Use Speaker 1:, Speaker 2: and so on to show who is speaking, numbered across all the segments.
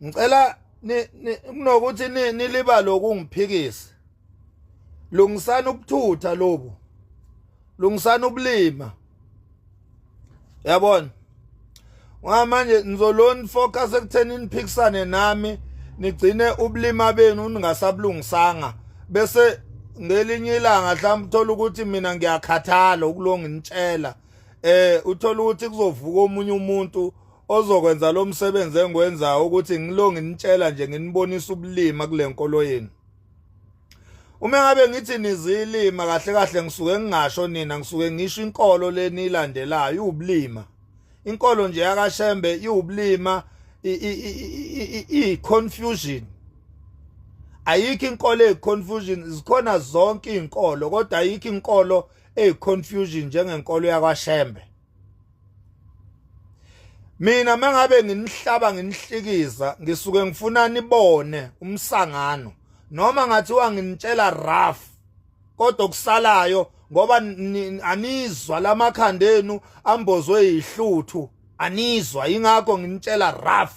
Speaker 1: Ngicela kunokuthi niliba lokungiphikisa. Lungisana ukuthutha lobu. Lungisana ubulima. Yabona? Manje ngizoloni focus ekutheni niphikisane nami nigcine ubulima benu ningasabulungisanga bese ngelinye ilanga mhlawumbe uthola ukuthi mina ngiyakhathala ukulonga ngitshela uthola ukuthi kuzovuka omunye umuntu ozokwenza lo msebenzi engwenzayo ukuthi ngilonge ngitshela nje nginibonisa ubulima kule nkolo yenu. Uma ngabe ngithi nizilima kahle kahle ngisuke ngingasho nina ngisuke ngisho inkolo lenilandelayo ubulima. Inkolo nje yakashembe iwubulima i-confusion. Ayikho inkolo eyi-confusion, zikhona zonke inkolo kodwa ayikho inkolo eyi-confusion njengenkolo yakashembe. Mina mangabe nginihlaba nginihlikiza ngisuke ngifuna nibone umsangano noma ngathiwa nginitshela rough kodwa kusalayo ngoba anizwa lamakhanda enu ambozwe yihluthu anizwa ingakho nginitshela rough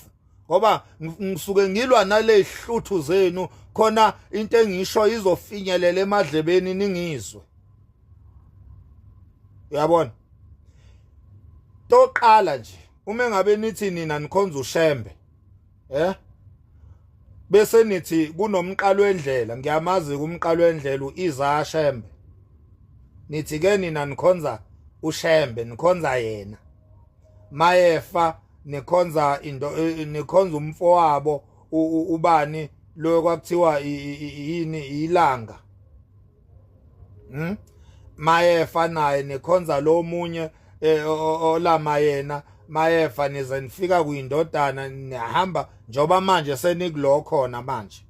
Speaker 1: ngoba ngisuke ngilwa nale hluthu zenu khona into engisho izofinyelela emadlebeni ningizwe. Uyabona? Toqala nje uma ngabe nithi nina nikhonza ushembe bese nithi kunomqalo wendlela ngiyamazi kumqalo wendlela uIsaiah Shembe nithi ke nina nikhonza ushembe nikhonza yena Mayefa nikhonza nikhonza umfowabo ubani lo kwakuthiwa yini ilanga Mayefa naye nikhonza lo munye olama yena Mayefa nize nifika kuyindodana nihamba njoba manje senikulo khona manje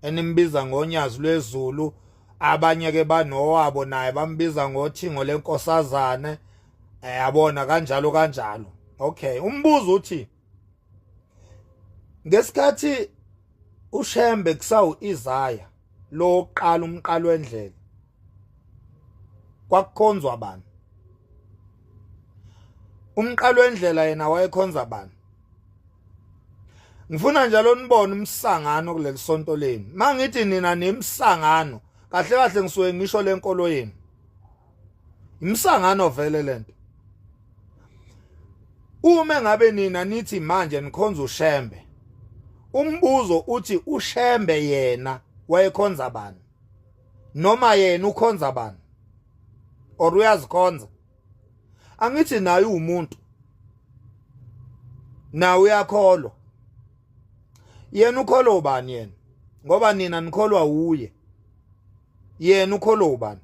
Speaker 1: enimbiza ngonyazi lwezulu abanye ke banowabo naye bambiza ngothingo lenkosazane yabona kanjalo. Okay, umbuzo uthi ngesikhathi uShembe kusawu Isaiah lo oqala umqalo wendlela kwakukhonzwa bani? Umqalo wendlela yena wayekhonza bani? Ngifuna njalo nibone umsangano kuleli sonto leni. Mangithi nina nemsangano kahle kahle ngisuke ngisho lenkolo yenu. Imsangano vele lento. Uma ngabe nina nithi manje nikhonza uShembe. Umbuzo uthi uShembe yena wayekhonza bani? Noma yena ukhonza bani? Or uyazikhonza? Angithi naye umuntu. Nawe uyakholwa. Yena ukholwa ubani yena? Ngoba nina nikholwa uye. Yena ukholwa ubani?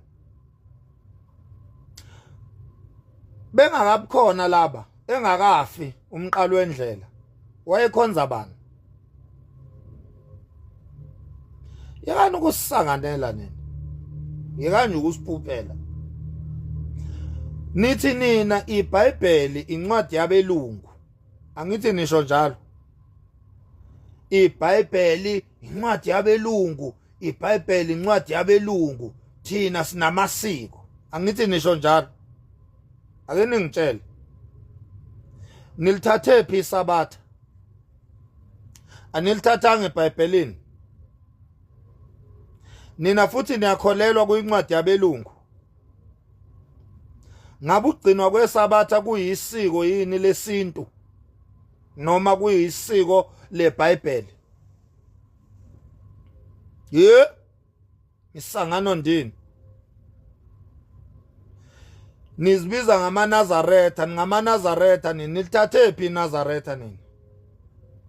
Speaker 1: Bengakabukhona laba, engakafi umqalo wendlela. Wayekhonza bani? Yekani ukusisanganela nina. Yekani ukusiphupela. Nithi nina iBhayibheli incwadi yabelungu. Angithi nisho njalo. iBhayibheli incwadi yabelungu, iBhayibheli incwadi yabelungu, thina sinamasiko. Angithi nisho njalo. Ake ningitshele. Nilithathe phi iSabatha? Anilithathanga eBhayibhelini. Nina futhi niyakholelwa kwincwadi yabelungu. Ngabe ugcinwa kweSabatha kuyisiko yini lesintu noma kuyisiko leBhayibheli? Isangano ndini. Nizibiza ngamaNazaretha, ngamaNazaretha nilithathe phi iNazaretha nini?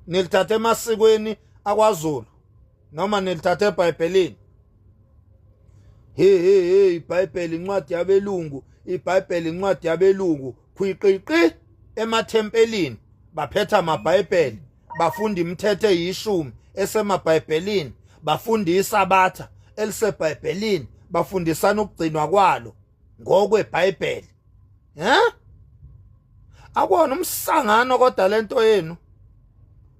Speaker 1: Nilithathe emasikweni akwaZulu noma nilithathe eBhayibhelini? iBhayibheli incwadi yabelungu, iBhayibheli incwadi yabelungu, khwiqiqi emathempelini baphetha amaBhayibheli, bafunda imithetho eyishumi esemaBhayibhelini, bafunda iSabatha eliseBhayibhelini, bafundisana ukugcinwa kwalo ngokweBhayibheli. Akona umsangano kodwa lento yenu.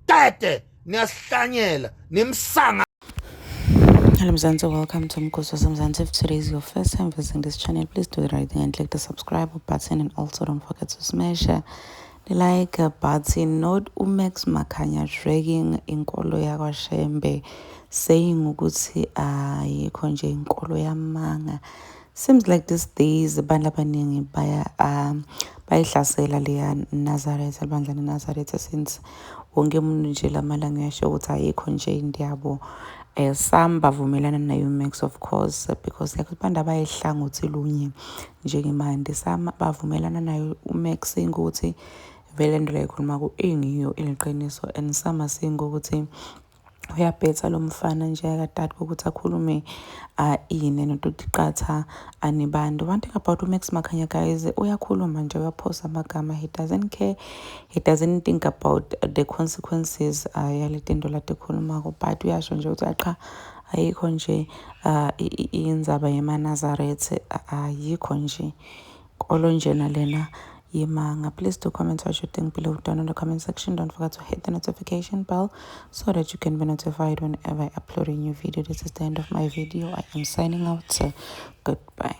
Speaker 1: Tete niyasihlanyela nimsanga.
Speaker 2: Hello Mzansi, welcome to Mkhosi Mzansi. If today is your first time visiting this channel, please do the right thing and click the subscribe button, and also don't forget to smash Like but not Umax Makhanya dragging inkolo yakwaShembe saying ukuthi ayikho nje inkolo yamanga. Seems like these days abantu abaningi bayihlasela leya Nazareth ibandla leNazareth since wonke umuntu nje lamalanga uyasho ukuthi ayikho nje into yabo. Some bavumelana nayo Umax of course because like abantu abayihlangothi lunye njengemanje some bavumelana nayo Umax ukuthi vele into leyikhuluma ku-ingiyo iliqiniso and some asingo ukuthi uyabhetha lo mfana nje akatati ukuthi akhulume ini noTutiqatha anibantu. One thing about Umax Makhanya guys, uyakhuluma nje uyaphosa amagama. He doesn't care, he doesn't think about the consequences yalento into lati khulumako, but uyasho nje ukuthi aqa ayikho nje indzaba yemaNazaretha ayikho nje kolo njena lena yemanga. Please do comment what you think below down in the comment section. Don't forget to hit the notification bell so that you can be notified whenever I upload a new video. This is the end of my video. I am signing out, so goodbye.